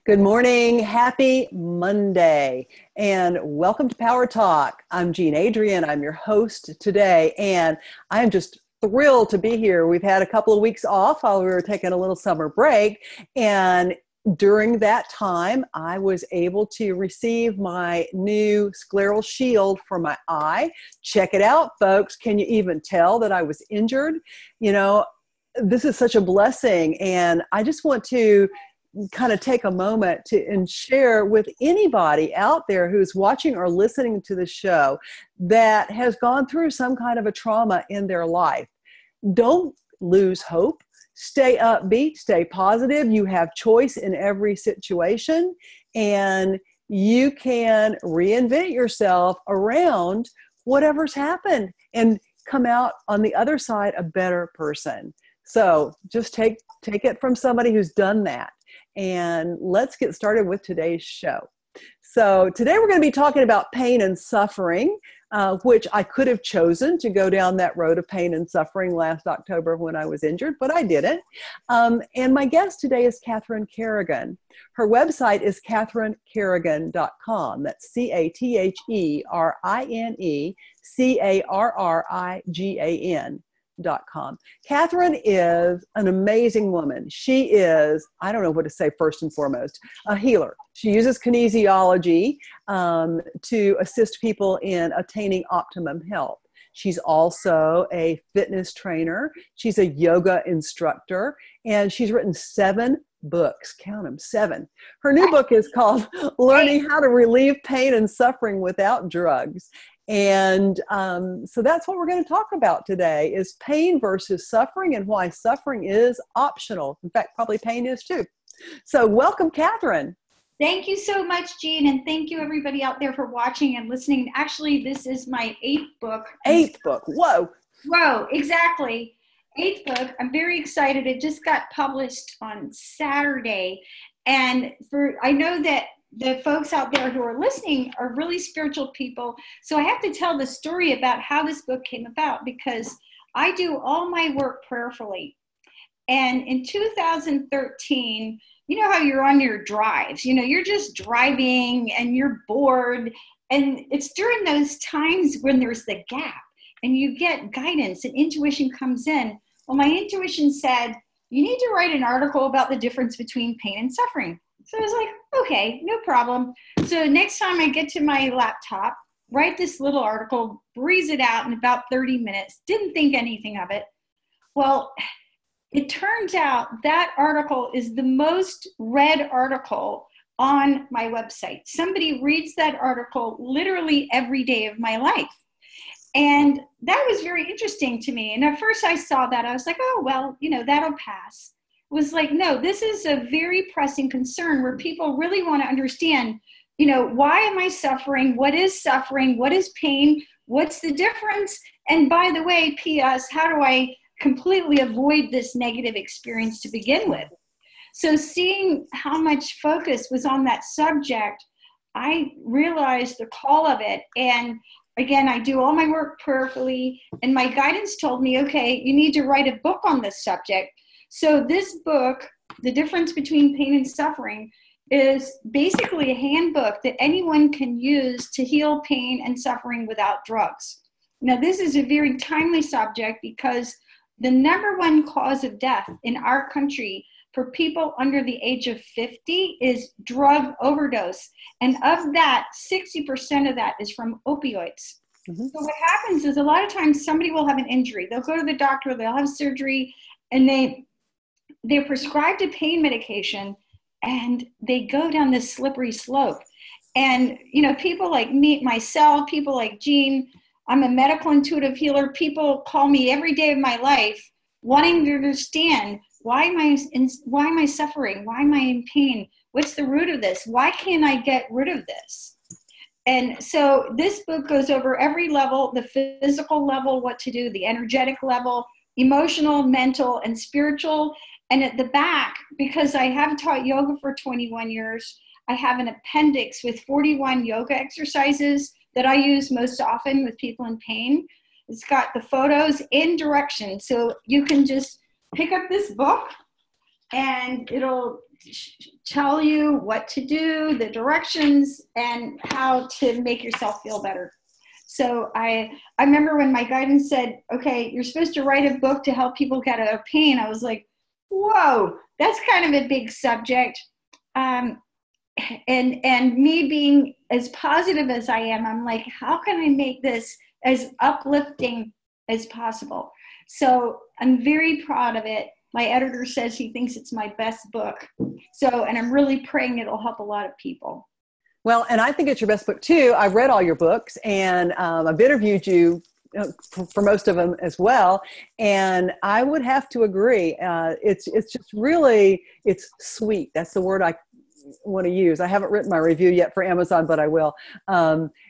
Good morning. Happy Monday. And welcome to Power Talk. I'm Adrienne. I'm your host today. And I'm just thrilled to be here. We've had a couple of weeks off while we were taking a little summer break. And during that time, I was able to receive my new scleral shield for my eye. Check it out, folks. Can you even tell that I was injured? You know, this is such a blessing. And I just want to kind of take a moment and share with anybody out there who's watching or listening to the show that has gone through some kind of a trauma in their life. Don't lose hope. Stay upbeat, stay positive. You have choice in every situation, and you can reinvent yourself around whatever's happened and come out on the other side a better person. So just take it from somebody who's done that. And let's get started with today's show. So today we're going to be talking about pain and suffering, which I could have chosen to go down that road of pain and suffering last October when I was injured, but I didn't. And my guest today is Carrigan. Her website is CatherineCarrigan.com. That's CatherineCarrigan.com. Catherine is an amazing woman. She is, I don't know what to say first and foremost, a healer. She uses kinesiology to assist people in attaining optimum health. She's also a fitness trainer. She's a yoga instructor, and she's written 7 books. Count them, 7. Her new book is called Learning How to Relieve Pain and Suffering Without Drugs. And so that's what we're going to talk about today is pain versus suffering and why suffering is optional. In fact, probably pain is too. So welcome, Catherine. Thank you so much, Jean. And thank you everybody out there for watching and listening. Actually, this is my 8th book. 8th book. Whoa. Whoa, exactly. 8th book. I'm very excited. It just got published on Saturday. And I know that the folks out there who are listening are really spiritual people. So I have to tell the story about how this book came about because I do all my work prayerfully. And in 2013, you know how you're on your drives, you're just driving and you're bored. And it's during those times when there's the gap and you get guidance and intuition comes in. Well, my intuition said, you need to write an article about the difference between pain and suffering. So I was like, okay, no problem. So next time I get to my laptop, write this little article, breeze it out in about 30 minutes, didn't think anything of it. Well, it turns out that article is the most read article on my website. Somebody reads that article literally every day of my life. And that was very interesting to me. And at first I saw that, I was like, oh, well, that'll pass. Was like, no, this is a very pressing concern where people really want to understand, why am I suffering? What is suffering? What is pain? What's the difference? And by the way, P.S., how do I completely avoid this negative experience to begin with? So seeing how much focus was on that subject, I realized the call of it. And again, I do all my work prayerfully, and my guidance told me, okay, you need to write a book on this subject. So this book, The Difference Between Pain and Suffering, is basically a handbook that anyone can use to heal pain and suffering without drugs. Now, this is a very timely subject because the #1 cause of death in our country for people under the age of 50 is drug overdose. And of that, 60% of that is from opioids. Mm-hmm. So what happens is a lot of times somebody will have an injury. They'll go to the doctor, they'll have surgery, and they're prescribed a pain medication and they go down this slippery slope. And, people like me, myself, people like Jean, I'm a medical intuitive healer. People call me every day of my life wanting to understand why am I suffering? Why am I in pain? What's the root of this? Why can't I get rid of this? And so this book goes over every level, the physical level, what to do, the energetic level, emotional, mental, and spiritual. And at the back, because I have taught yoga for 21 years, I have an appendix with 41 yoga exercises that I use most often with people in pain. It's got the photos and directions. So you can just pick up this book and it'll tell you what to do, the directions, and how to make yourself feel better. So I remember when my guidance said, okay, you're supposed to write a book to help people get out of pain. I was like, whoa, that's kind of a big subject. And me being as positive as I am, I'm like, how can I make this as uplifting as possible? So I'm very proud of it. My editor says he thinks it's my best book. So, and I'm really praying it'll help a lot of people. Well, and I think it's your best book too. I've read all your books, and I've interviewed you for most of them as well. And I would have to agree. It's just really, it's sweet. That's the word I want to use. I haven't written my review yet for Amazon, but I will.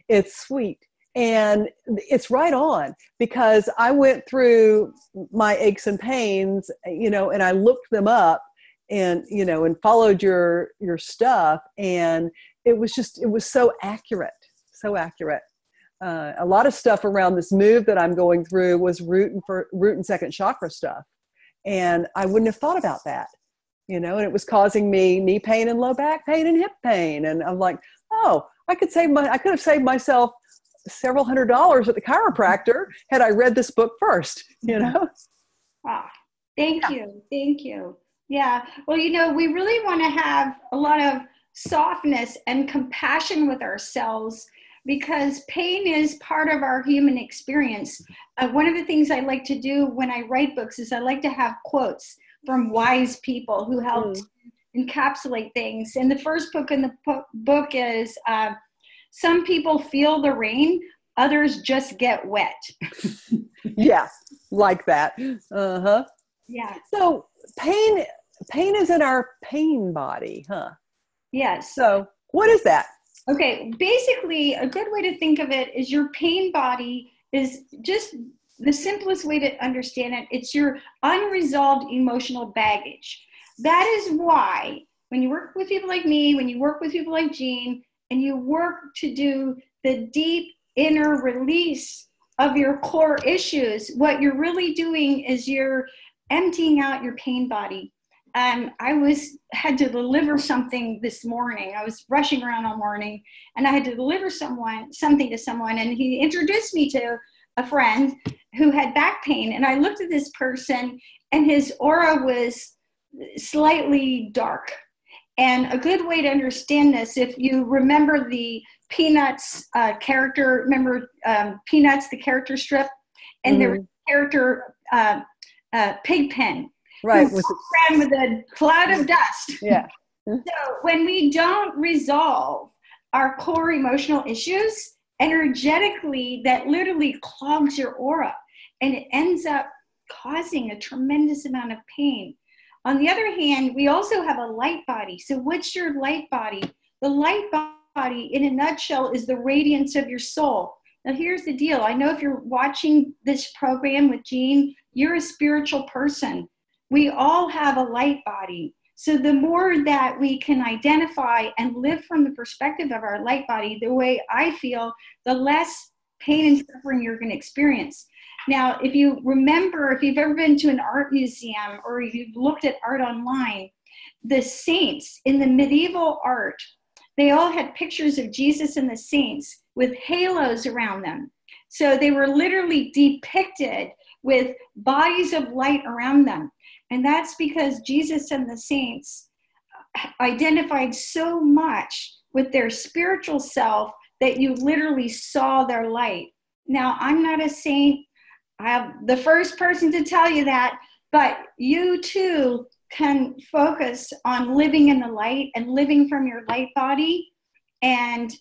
It's sweet. And it's right on, because I went through my aches and pains, and I looked them up and, and followed your stuff. And it was so accurate, so accurate. A lot of stuff around this move that I'm going through was root and second chakra stuff. And I wouldn't have thought about that, and it was causing me knee pain and low back pain and hip pain. And I'm like, oh, I could have saved myself several $100s at the chiropractor had I read this book first, Ah, thank you. Thank you. Yeah. Well, we really want to have a lot of softness and compassion with ourselves, because pain is part of our human experience. One of the things I like to do when I write books is I like to have quotes from wise people who helped encapsulate things. And the first book in the book is, some people feel the rain, others just get wet. Yeah, like that. Uh-huh. Yeah. So pain is in our pain body, huh? Yes. So what is that? Okay, basically a good way to think of it is your pain body is just the simplest way to understand it. It's your unresolved emotional baggage. That is why when you work with people like me, when you work with people like Jean, and you work to do the deep inner release of your core issues, what you're really doing is you're emptying out your pain body. I had to deliver something this morning. I was rushing around all morning, and I had to deliver something to someone, and he introduced me to a friend who had back pain. And I looked at this person, and his aura was slightly dark. And a good way to understand this, if you remember the Peanuts character, Peanuts, the character strip, and there was a character, Pigpen, right, who ran with a cloud of dust. Yeah. So when we don't resolve our core emotional issues, energetically, that literally clogs your aura, and it ends up causing a tremendous amount of pain. On the other hand, we also have a light body. So what's your light body? The light body, in a nutshell, is the radiance of your soul. Now, here's the deal. I know if you're watching this program with Jean, you're a spiritual person. We all have a light body. So the more that we can identify and live from the perspective of our light body, the way I feel, the less pain and suffering you're going to experience. Now, if you remember, if you've ever been to an art museum or if you've looked at art online, the saints in the medieval art, they all had pictures of Jesus and the saints with halos around them. So they were literally depicted with bodies of light around them. And that's because Jesus and the saints identified so much with their spiritual self that you literally saw their light. Now, I'm not a saint. I'm the first person to tell you that, but you too can focus on living in the light and living from your light body. And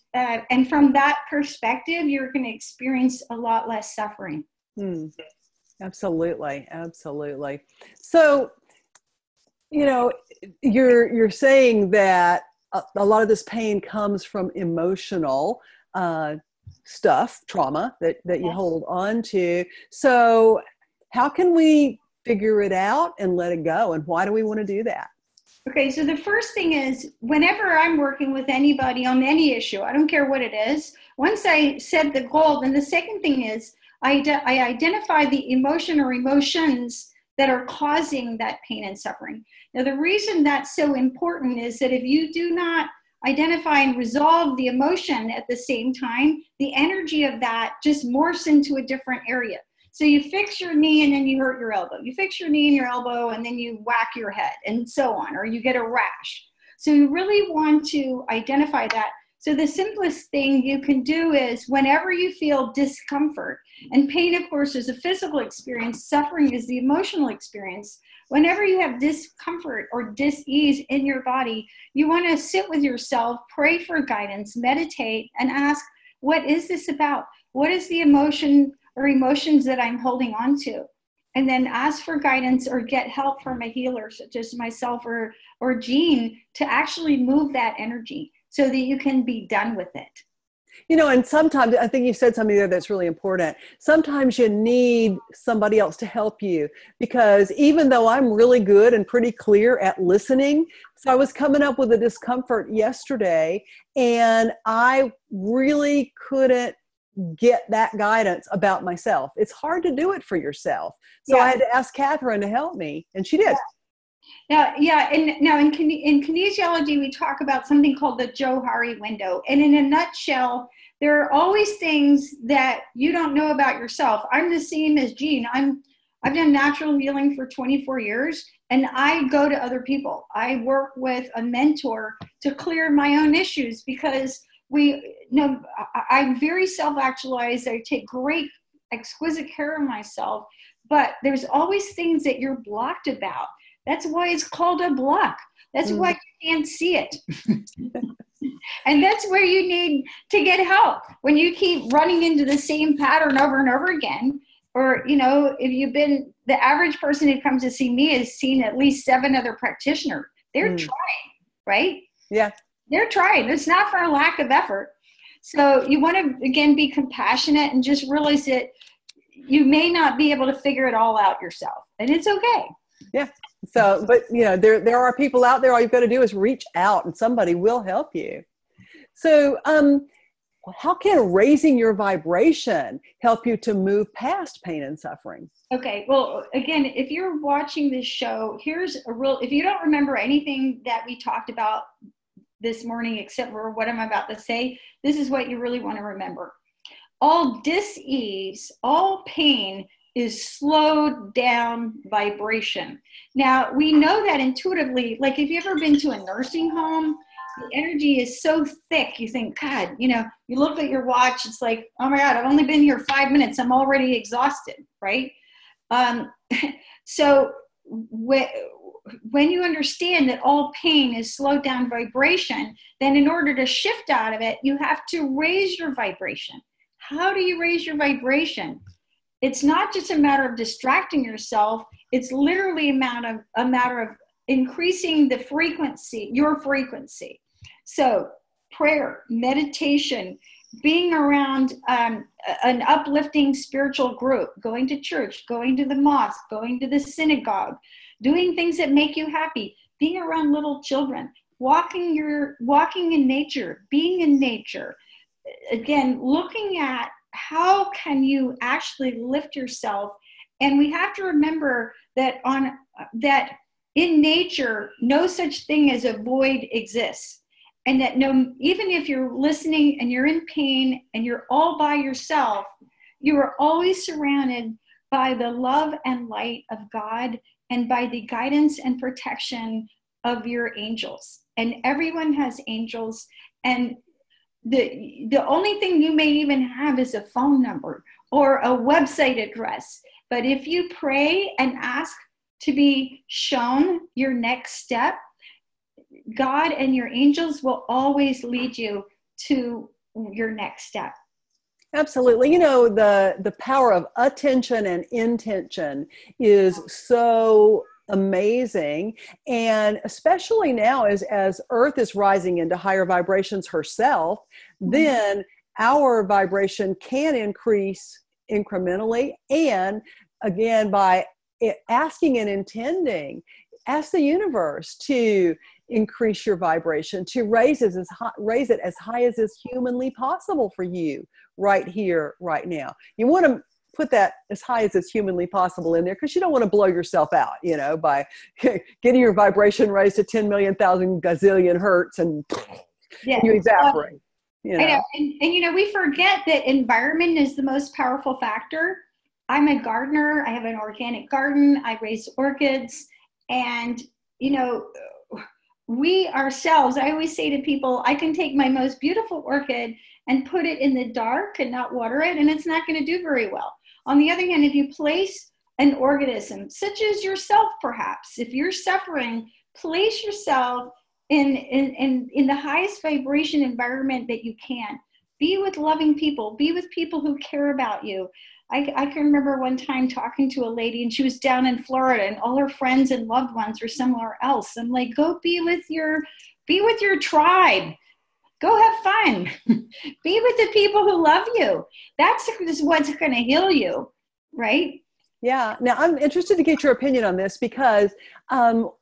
from that perspective, you're going to experience a lot less suffering. Absolutely. Absolutely. So, you're saying that a lot of this pain comes from emotional stuff, trauma that you hold on to. So how can we figure it out and let it go? And why do we want to do that? Okay, so the first thing is, whenever I'm working with anybody on any issue, I don't care what it is, once I set the goal, then the second thing is I identify the emotion or emotions that are causing that pain and suffering. Now, the reason that's so important is that if you do not identify and resolve the emotion at the same time, the energy of that just morphs into a different area. So you fix your knee and then you hurt your elbow. You fix your knee and your elbow and then you whack your head and so on, or you get a rash. So you really want to identify that. So the simplest thing you can do is whenever you feel discomfort, and pain, of course, is a physical experience, suffering is the emotional experience. Whenever you have discomfort or dis-ease in your body, you want to sit with yourself, pray for guidance, meditate, and ask, what is this about? What is the emotion or emotions that I'm holding on to? And then ask for guidance or get help from a healer such as myself or Jean to actually move that energy so that you can be done with it. You know, and sometimes, I think you said something there that's really important. Sometimes you need somebody else to help you, because even though I'm really good and pretty clear at listening, so I was coming up with a discomfort yesterday and I really couldn't get that guidance about myself. It's hard to do it for yourself. So I had to ask Catherine to help me, and she did. And now in kinesiology, we talk about something called the Johari window. And in a nutshell, there are always things that you don't know about yourself. I'm the same as Jean. I've done natural healing for 24 years, and I go to other people. I work with a mentor to clear my own issues because I'm very self-actualized. I take great, exquisite care of myself, but there's always things that you're blocked about. That's why it's called a block. That's why you can't see it. And that's where you need to get help. When you keep running into the same pattern over and over again, or, if you've been, the average person who comes to see me has seen at least 7 other practitioners. They're trying, right? Yeah. They're trying. It's not for a lack of effort. So you want to, again, be compassionate and just realize that you may not be able to figure it all out yourself. And it's okay. Yeah. So, but there are people out there. All you've got to do is reach out and somebody will help you. So, how can raising your vibration help you to move past pain and suffering? Okay. Well, again, if you're watching this show, if you don't remember anything that we talked about this morning, except for what I'm about to say, this is what you really want to remember. All dis-ease, all pain is slowed down vibration. Now, we know that intuitively. Like, if you've ever been to a nursing home, the energy is so thick, you think, God, you look at your watch, it's like, oh my God, I've only been here 5 minutes, I'm already exhausted, right? So when you understand that all pain is slowed down vibration, then in order to shift out of it, you have to raise your vibration. How do you raise your vibration? It's not just a matter of distracting yourself. It's literally a matter of increasing the frequency, your frequency. So prayer, meditation, being around an uplifting spiritual group, going to church, going to the mosque, going to the synagogue, doing things that make you happy, being around little children, walking in nature, being in nature. Again, looking at how can you actually lift yourself. And we have to remember that in nature, no such thing as a void exists. And that even if you're listening and you're in pain and you're all by yourself, you are always surrounded by the love and light of God and by the guidance and protection of your angels. And everyone has angels. And the only thing you may even have is a phone number or a website address. But if you pray and ask to be shown your next step, God and your angels will always lead you to your next step. Absolutely. The power of attention and intention is so amazing. And especially now as Earth is rising into higher vibrations herself, then our vibration can increase incrementally. And again, by asking and intending, ask the universe to increase your vibration, to raise it as high as is humanly possible for you right here, right now. You want to put that as high as it's humanly possible in there, because you don't want to blow yourself out, by getting your vibration raised to 10 million thousand gazillion hertz and you evaporate. I know. And we forget that environment is the most powerful factor. I'm a gardener. I have an organic garden. I raise orchids. And, we ourselves, I always say to people, I can take my most beautiful orchid and put it in the dark and not water it, and it's not going to do very well. On the other hand, if you place an organism, such as yourself perhaps, if you're suffering, place yourself in the highest vibration environment that you can. Be with loving people. Be with people who care about you. I can remember one time talking to a lady, and she was down in Florida, and all her friends and loved ones were somewhere else. I'm like, go be with your tribe. Go have fun. Be with the people who love you. That's what's going to heal you, right? Yeah. Now, I'm interested to get your opinion on this, because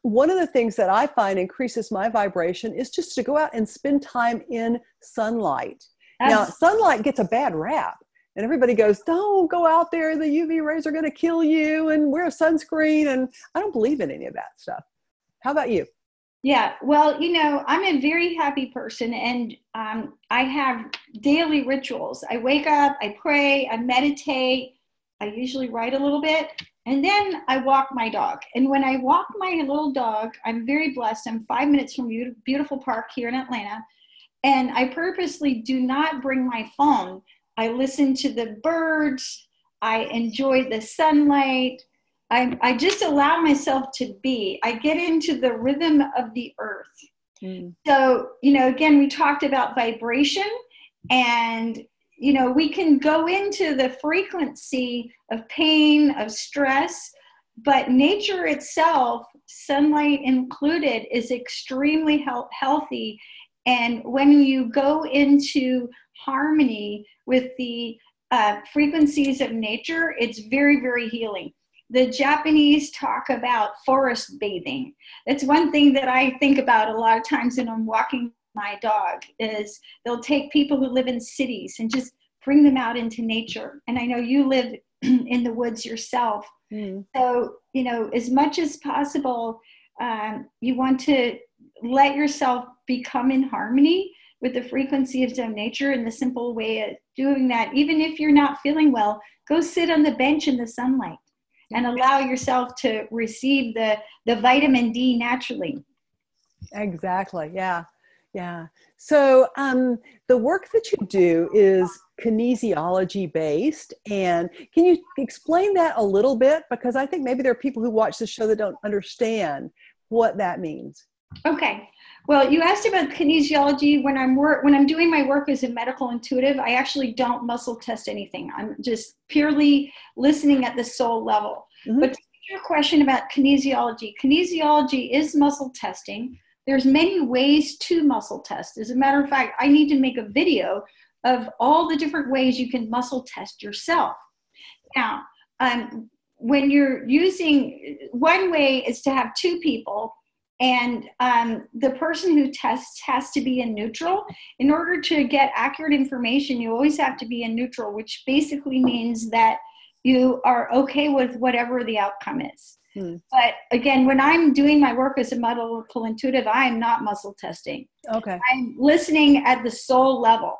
one of the things that I find increases my vibration is just to go out and spend time in sunlight. Now, sunlight gets a bad rap. And everybody goes, don't go out there. The UV rays are going to kill you, and wear a sunscreen. And I don't believe in any of that stuff. How about you? Yeah, well, I'm a very happy person, and I have daily rituals. I wake up, I pray, I meditate. I usually write a little bit, and then I walk my dog. And when I walk my little dog, I'm very blessed. I'm 5 minutes from a beautiful park here in Atlanta, and I purposely do not bring my phone. I listen to the birds. I enjoy the sunlight. I just allow myself to be. I get into the rhythm of the earth. So, again, we talked about vibration, and, we can go into the frequency of pain, of stress, but nature itself, sunlight included, is extremely healthy. And when you go into harmony with the frequencies of nature, it's very, very healing. The Japanese talk about forest bathing. That's one thing that I think about a lot of times when I'm walking my dog, is they'll take people who live in cities and just bring them out into nature. And I know you live in the woods yourself. So, as much as possible, you want to let yourself become in harmony with the frequency of nature. And the simple way of doing that, even if you're not feeling well, go sit on the bench in the sunlight and allow yourself to receive the vitamin D naturally. Exactly. Yeah. Yeah. So the work that you do is kinesiology based. And can you explain that a little bit? Because I think maybe there are people who watch the show that don't understand what that means. Okay. Well, you asked about kinesiology. When I'm doing my work as a medical intuitive, I actually don't muscle test anything. I'm just purely listening at the soul level. But to answer your question about kinesiology is muscle testing. There's many ways to muscle test. As a matter of fact, I need to make a video of all the different ways you can muscle test yourself. Now, when you're using, one way is to have two people, and the person who tests has to be in neutral. In order to get accurate information, you always have to be in neutral, which basically means that you are okay with whatever the outcome is. But again, when I'm doing my work as a medical intuitive, I'm not muscle testing. Okay. I'm listening at the soul level.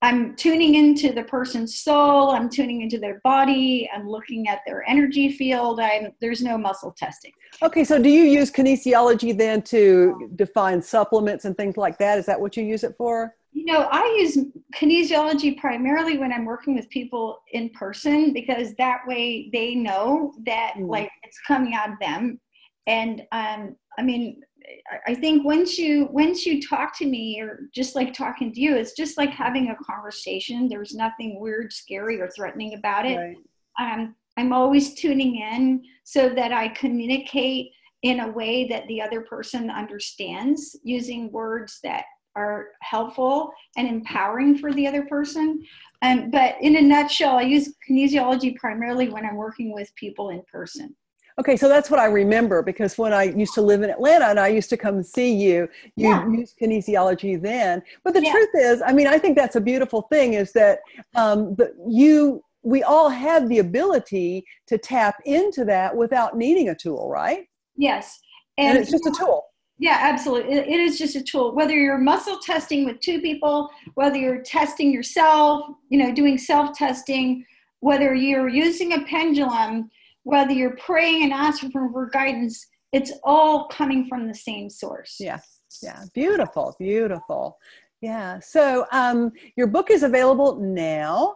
I'm tuning into the person's soul. I'm tuning into their body. I'm looking at their energy field. There's no muscle testing. Okay. So do you use kinesiology then to define supplements and things like that? Is that what you use it for? I use kinesiology primarily when I'm working with people in person, because that way they know that like it's coming out of them. And I think once you talk to me, or just like talking to you, it's just like having a conversation. There's nothing weird, scary, or threatening about it. Right. I'm always tuning in so that I communicate in a way that the other person understands, using words that are helpful and empowering for the other person. But in a nutshell, I use kinesiology primarily when I'm working with people in person. Okay, so that's what I remember, because when I used to live in Atlanta and I used to come see you, you used kinesiology then. But the truth is, I think that's a beautiful thing, is that you we all have the ability to tap into that without needing a tool, right? Yes. And it's just a tool. Yeah, absolutely. It is just a tool. Whether you're muscle testing with two people, whether you're testing yourself, doing self-testing, whether you're using a pendulum, whether you're praying and asking for guidance, it's all coming from the same source. Yeah. Yeah. Beautiful. Beautiful. Yeah. So your book is available now.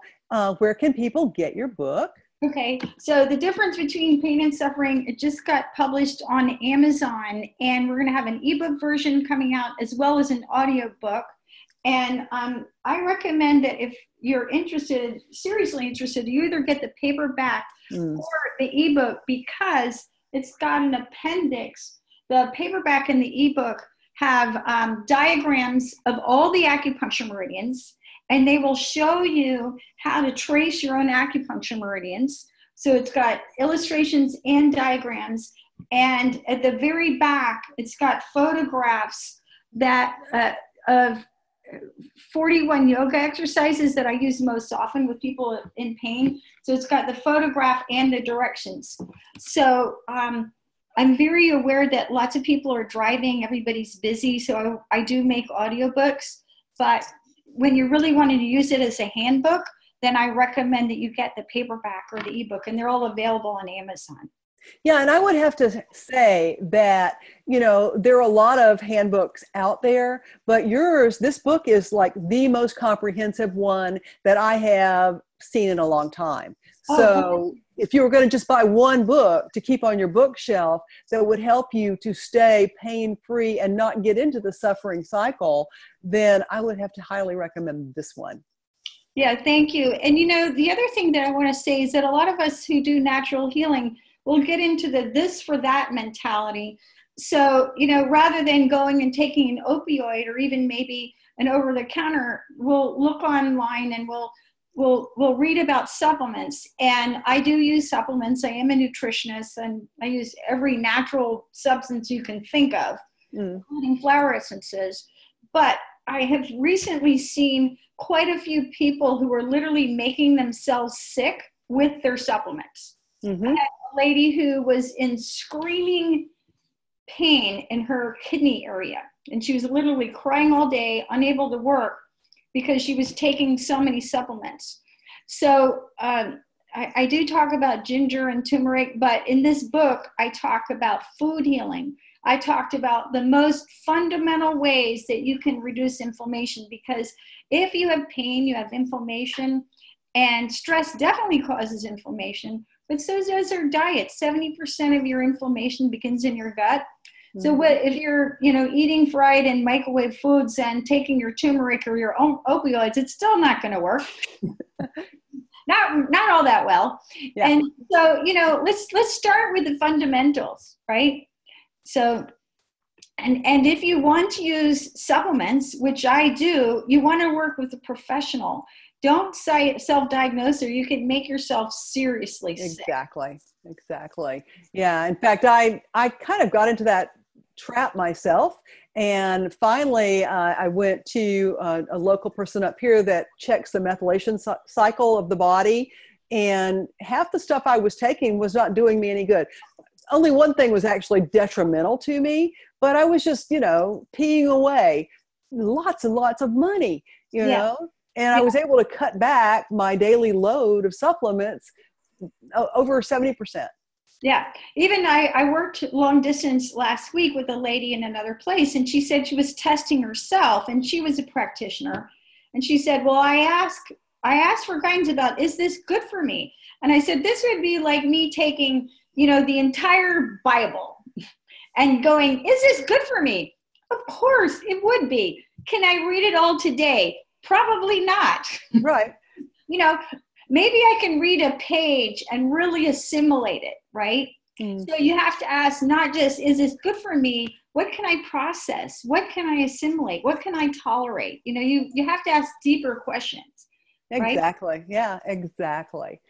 Where can people get your book? Okay, so The Difference Between Pain and Suffering, it just got published on Amazon, and we're going to have an ebook version coming out as well as an audio book. And I recommend that if you're interested, seriously interested, you either get the paperback or the ebook, because it's got an appendix. The paperback and the ebook have diagrams of all the acupuncture meridians, and they will show you how to trace your own acupuncture meridians. So it's got illustrations and diagrams. And at the very back, it's got photographs of 41 yoga exercises that I use most often with people in pain. So it's got the photograph and the directions. So I'm very aware that lots of people are driving, everybody's busy. So I do make audiobooks, but when you're really wanting to use it as a handbook, then I recommend that you get the paperback or the ebook, and they're all available on Amazon. Yeah, and I would have to say that, there are a lot of handbooks out there, but this book is like the most comprehensive one that I have seen in a long time. So if you were going to just buy one book to keep on your bookshelf that would help you to stay pain-free and not get into the suffering cycle, then I would have to highly recommend this one. Yeah, thank you. And the other thing that I want to say is that a lot of us who do natural healing will get into the this for that mentality. So, rather than going and taking an opioid or even maybe an over-the-counter, we'll look online and we'll read about supplements. And I do use supplements. I am a nutritionist, and I use every natural substance you can think of, including flower essences. But I have recently seen quite a few people who are literally making themselves sick with their supplements. Mm-hmm. I had a lady who was in screaming pain in her kidney area, and she was literally crying all day, unable to work because she was taking so many supplements. So I do talk about ginger and turmeric, but in this book, I talk about food healing. I talked about the most fundamental ways that you can reduce inflammation, because if you have pain, you have inflammation, and stress definitely causes inflammation, but so does our diet. 70% of your inflammation begins in your gut. Mm-hmm. So if you're, eating fried and microwave foods and taking your turmeric or your opioids, it's still not going to work. Not all that well. Yeah. And so, let's start with the fundamentals, right? So, and if you want to use supplements, which I do, you want to work with a professional. Don't self-diagnose, or you can make yourself seriously sick. Exactly. Yeah. In fact, I kind of got into that trap myself. And finally, I went to a local person up here that checks the methylation cycle of the body. And half the stuff I was taking was not doing me any good. Only one thing was actually detrimental to me, but I was just, peeing away lots and lots of money, you know? And I was able to cut back my daily load of supplements over 70%. Yeah. Even I worked long distance last week with a lady in another place, and she said she was testing herself, and she was a practitioner. And she said, well, I asked for guidance about, is this good for me? And I said, this would be like me taking, the entire Bible and going, is this good for me? Of course it would be. Can I read it all today? Probably not. Right. Maybe I can read a page and really assimilate it, right? Mm. So you have to ask not just, is this good for me? What can I process? What can I assimilate? What can I tolerate? You have to ask deeper questions. Exactly. Right? Yeah, exactly.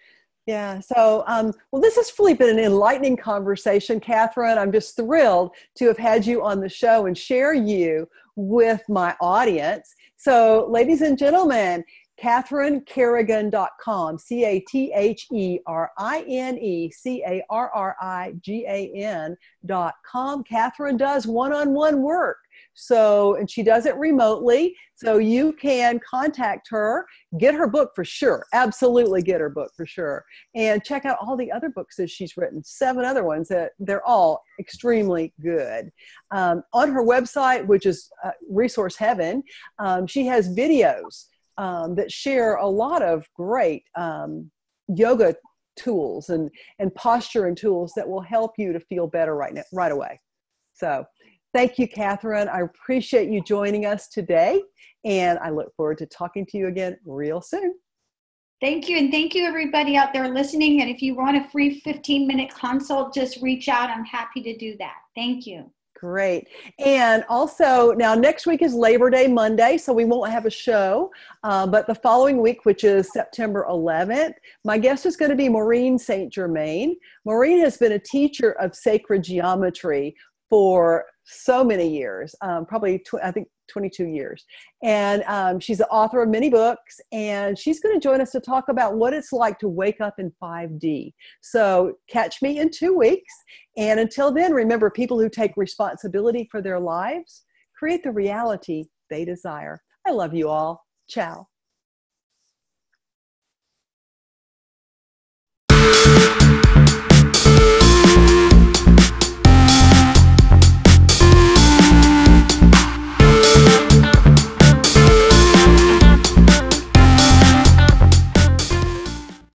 Yeah. So, well, this has really been an enlightening conversation, Catherine. I'm just thrilled to have had you on the show and share you with my audience. So, ladies and gentlemen, CatherineCarrigan.com, CatherineCarrigan.com. Catherine does one-on-one work. So, and she does it remotely. So you can contact her, get her book for sure. Absolutely get her book for sure. And check out all the other books that she's written, 7 other ones that they're all extremely good. On her website, which is Resource Heaven, she has videos that share a lot of great yoga tools and posture and tools that will help you to feel better right away. So thank you, Catherine. I appreciate you joining us today, and I look forward to talking to you again real soon. Thank you, and thank you everybody out there listening. And if you want a free 15-minute consult, just reach out. I'm happy to do that. Thank you. Great. And also, now next week is Labor Day Monday, so we won't have a show. But the following week, which is September 11th, my guest is going to be Maureen St. Germain. Maureen has been a teacher of sacred geometry for so many years, probably I think 22 years. And she's the author of many books, and she's going to join us to talk about what it's like to wake up in 5D. So catch me in 2 weeks. And until then, remember, people who take responsibility for their lives create the reality they desire. I love you all. Ciao.